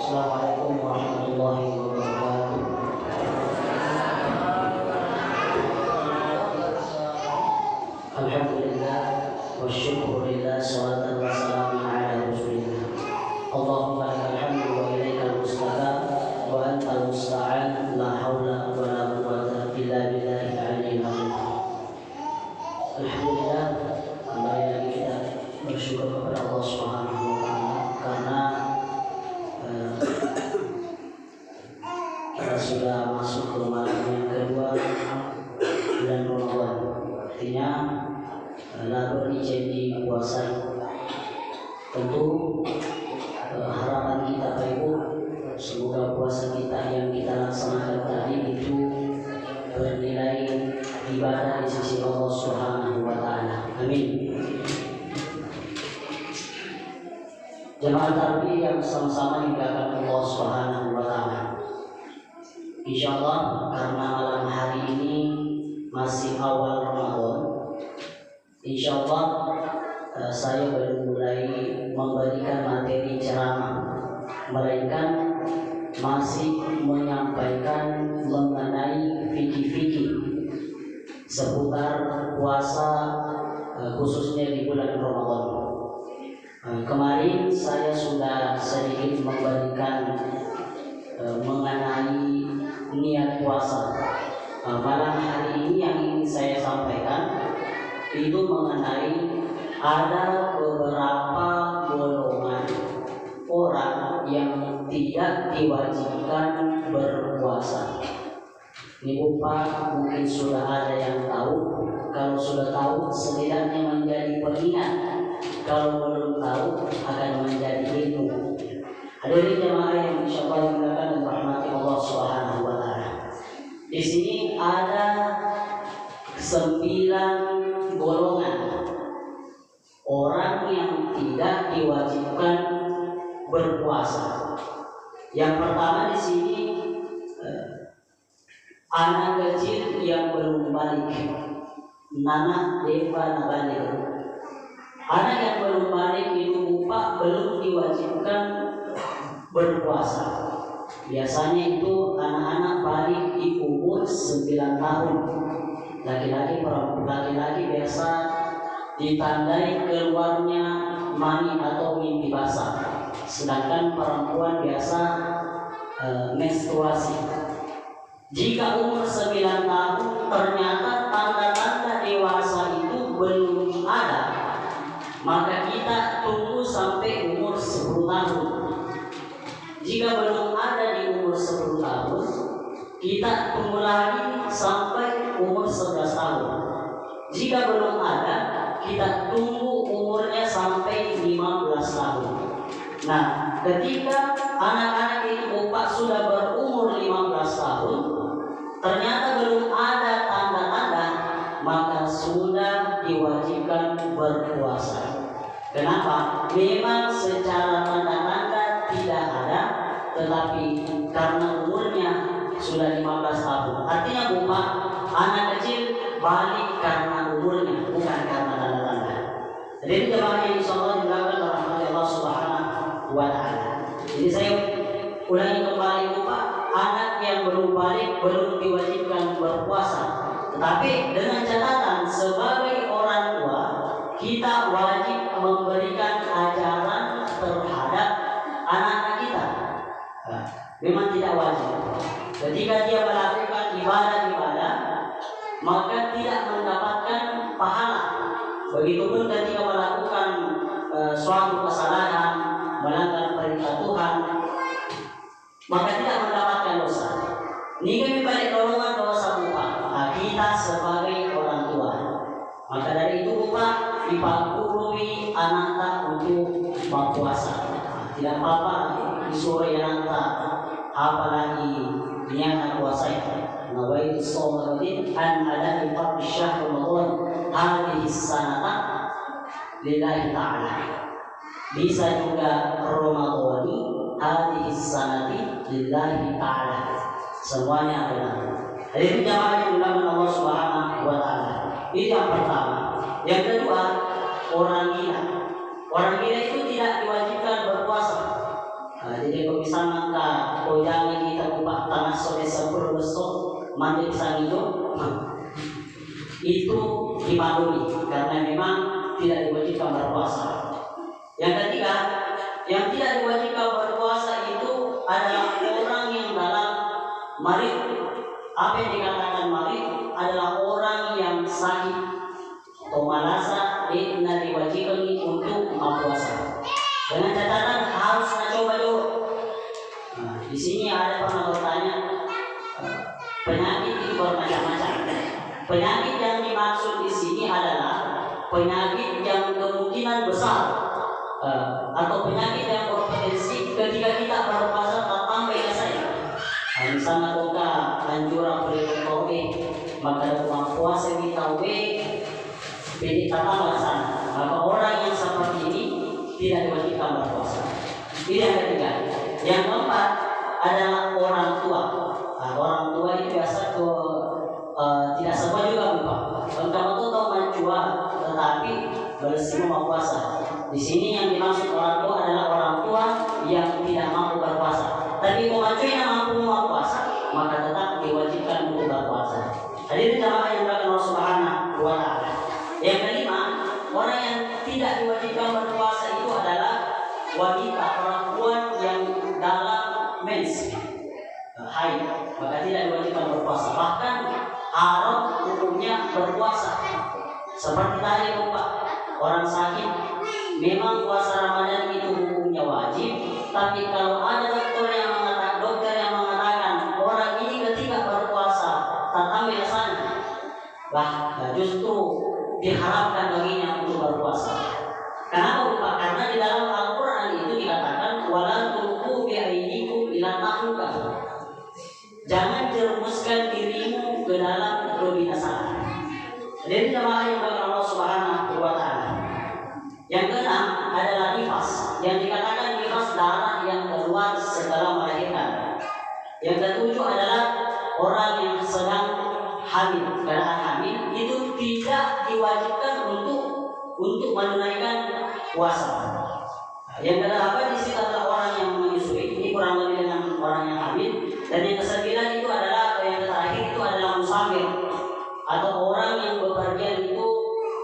Assalamualaikum warahmatullahi wabarakatuh. Alhamdulillah wa syukurillah, salatan wa salamun ala rasulillah. Allahumma lakal hamdu wa ilaikal mustaqam wa antal musta'an, la hawla wa la quwwata illa billahil aliyyil azim. Alhamdulillah, kembali lagi kita bersyukur kepada Allah Subhanahu wa taala karena kita sudah masuk ke malam yang kedua bulan Ramadan. Artinya lalu dijanji puasa. Tentu harapan kita Pak Ibu, semoga puasa kita yang kita laksanakan tadi itu bernilai ibadah di sisi Allah Subhanahu wa taala. Amin. Jemaah tarawih yang sama-sama dimuliakan Allah Subhanahu wa taala. Insyaallah karena malam hari ini masih awal Ramadan, insyaallah saya baru mulai memberikan materi ceramah, melainkan masih menyampaikan mengenai fikih-fikih seputar puasa, khususnya di bulan Ramadan. Kemarin saya sudah sedikit memberikan mengenai niat puasa. Malam hari ini yang ingin saya sampaikan itu mengenai ada beberapa golongan orang yang tidak diwajibkan berpuasa. Ini Bapak mungkin sudah ada yang tahu. Kalau sudah tahu, setidaknya menjadi pengingat. Kalau belum tahu, akan menjadi ilmu. Hadirin jemaah yang insyaallah dimuliakan dan rahmati Allah Subhanahu wa taala. Di sini ada 9 golongan orang yang tidak diwajibkan berpuasa. Yang pertama di sini anak kecil yang belum balik, nana deva nabalik. Anak yang belum balik itu Bapak belum diwajibkan berpuasa. Biasanya itu anak-anak balik di umur 9 tahun. Laki-laki biasa ditandai keluarnya mani atau mimpi basah. Sedangkan perempuan biasa menstruasi. Jika umur 9 tahun ternyata tanda-tanda dewasa itu belum ada, maka kita tunggu sampai umur 10 tahun. Jika belum ada di umur 10 tahun, kita tunggu lagi sampai umur 11 tahun. Jika belum ada, kita tunggu umurnya sampai 15 tahun. Nah, ketika anak-anak itu Bapak sudah berumur 15 tahun, ternyata belum ada tanda-tanda, maka sudah diwajibkan berpuasa. Kenapa? Memang secara tanda-tanda tidak ada, tetapi karena umurnya sudah 15 tahun. Artinya Bapak, anak kecil balik karena umurnya, bukan karena tanda-tanda. Jadi jemaah yang insyaallah dimuliakan oleh Allah Subhanahu wa taala. Jadi saya ulangi kembali Bapak, anak yang belum balik belum diwajibkan berpuasa. Tetapi dengan catatan sebagai orang tua, kita wajib memberikan ajaran terhadap anak-anak kita. Memang tidak wajib. Ketika dia melakukan ibadah-ibadah, maka tidak mendapatkan pahala. Begitupun ketika melakukan suatu kesalahan, melanggar perintah Tuhan, maka tidak mendapatkan dosa. Ini kami balik golongan dosa Bapak. Kita sebagai orang tua. Maka dari itu Bapak dipakului anak untuk berpuasa. Tidak apa-apa disuruh anak, apalagi niat puasa. Nawaitu shaum an ada di syahr Ramadan hadhihi sanata lillahi ta'ala. Bisa juga Ramadhani hadhihi sanati lillahi ta'ala. Semuanya adalah jadi jamaah yang dimuliakan Allah Subhanahu wa taala. Itu yang pertama. Yang kedua, orang gila. Orang gila itu tidak diwajibkan berpuasa. Jadi Jadi kalau misalnya kalau jangan kita buka tanah sore 10 besok mandi pisang itu dimaklumi karena memang tidak diwajibkan berpuasa. Yang ketiga, yang tidak diwajibkan berpuasa itu adalah orang yang dalam marid. Apa yang dikatakan marid adalah orang yang sakit atau malasa tidak diwajibkan untuk berpuasa. Dengan catatan harus coba dulu. Nah, di sini ada pernah bertanya, penyakit itu bermacam-macam. Penyakit yang dimaksud di sini adalah penyakit yang kemungkinan besar atau penyakit yang berpotensi ketika kita berpuasa tanpa saya. Misalnya kita anjuran berdoa, maka dalam puasa kita pilih tata laksana. Maka orang yang seperti ini tidak diwajibkan berpuasa. Ini yang ketiga. Yang keempat adalah orang tua. Orang tua ini biasa tidak semua juga buka. Kamu tuh tahu menjual, tetapi bersama puasa. Di sini yang dimaksud orang tua adalah orang tua yang tidak mampu berpuasa. Tapi kalau yang mampu berpuasa, maka tetap diwajibkan untuk berpuasa. Jadi jamaah yang dilakukan Allah Subhanahu wa Ta'ala. Yang kelima, orang yang tidak diwajibkan berpuasa itu adalah wanita perempuan yang dalam mens haid, maka tidak diwajibkan berpuasa. Bahkan haram hukumnya berpuasa. Seperti tadi Pak, orang sakit memang puasa Ramadan itu hukumnya wajib, tapi kalau ada dokter yang mengatakan orang ini ketika berpuasa tak biasanya, justru diharapkan baginya untuk berpuasa. Kenapa Pak? Karena di dalam Al-Quran itu dikatakan wala tulqu bi'aydikum ila tahluka. Jangan jerumuskan dirimu ke dalam kebinasaan. Jadi jemaah yang bagi Allah Subhanahu wa Ta'ala. Yang keenam adalah nifas. Yang dikatakan nifas darah yang keluar setelah melahirkan. Yang ketujuh adalah orang yang sedang hamil. Keadaan hamil itu tidak diwajibkan untuk menunaikan puasa. Yang kedelapan di sini adalah orang yang menyusui. Ini kurang lebih dengan orang yang hamil. Dan yang kesembilan itu adalah yang terakhir itu adalah musafir atau orang yang bepergian itu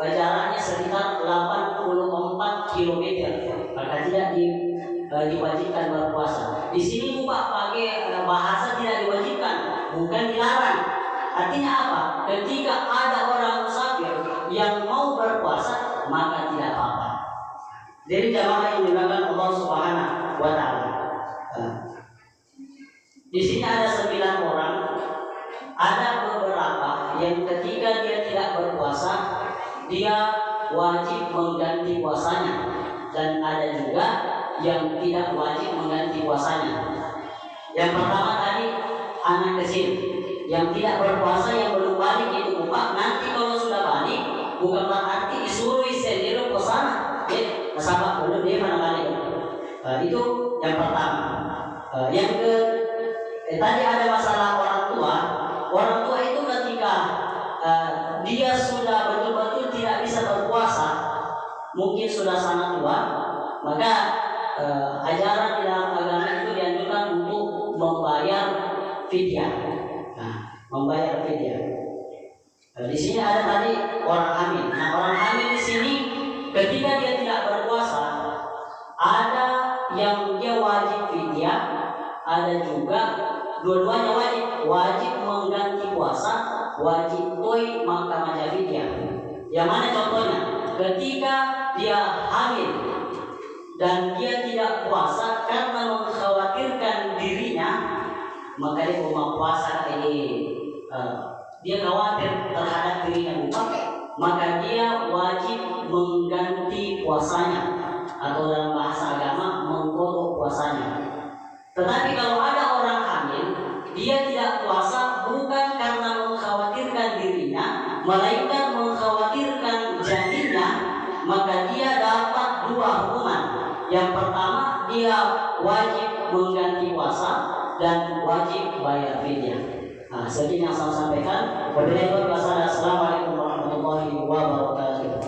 jaraknya sekitar 84 km, maka tidak diwajibkan berpuasa. Di sini Pak pakai bahasa tidak diwajibkan, bukan dilarang. Artinya apa? Ketika ada orang musafir yang mau berpuasa, maka tidak apa-apa. Jadi jamaah yang dilakukan Allah Subhanahu wa Ta'ala. Di sini ada 9 orang. Ada beberapa yang ketika dia tidak berpuasa, dia wajib mengganti puasanya, dan ada juga yang tidak wajib mengganti puasanya. Yang pertama tadi anak kecil yang tidak berpuasa, yang belum balik itu Pak. Nanti kalau sudah balik bukan berarti disuruh sendiri puasa, sahabat belum dia mana balik. Itu yang pertama. Tadi ada masalah orang tua. Orang tua itu ketika dia sudah betul-betul tidak bisa berpuasa, mungkin sudah sangat tua, maka ajaran di dalam agama itu dianjurkan untuk membayar fidyah. Membayar fidyah. Di sini ada tadi orang hamil. Nah, orang hamil di sini ketika dia tidak berpuasa, ada yang dia wajib fidyah, ada juga dua-duanya wajib mengganti puasa, wajib toy maka macam fidyah. Yang mana contohnya? Ketika dia hamil dan dia tidak puasa karena mengkhawatirkan dirinya, maka dia mau puasa dia khawatir terhadap dirinya bukan, maka dia wajib mengganti puasanya, atau dalam bahasa agama mengkodok puasanya. Tetapi kalau ada orang hamil, dia tidak puasa bukan karena mengkhawatirkan dirinya, melainkan mengkhawatirkan janinnya, maka dia dapat 2 hukuman. Yang pertama, dia wajib mengganti puasa dan wajib bayar fidyah. Nah, seperti yang saya sampaikan. Wabillahi taufiq. Assalamualaikum warahmatullahi wabarakatuh.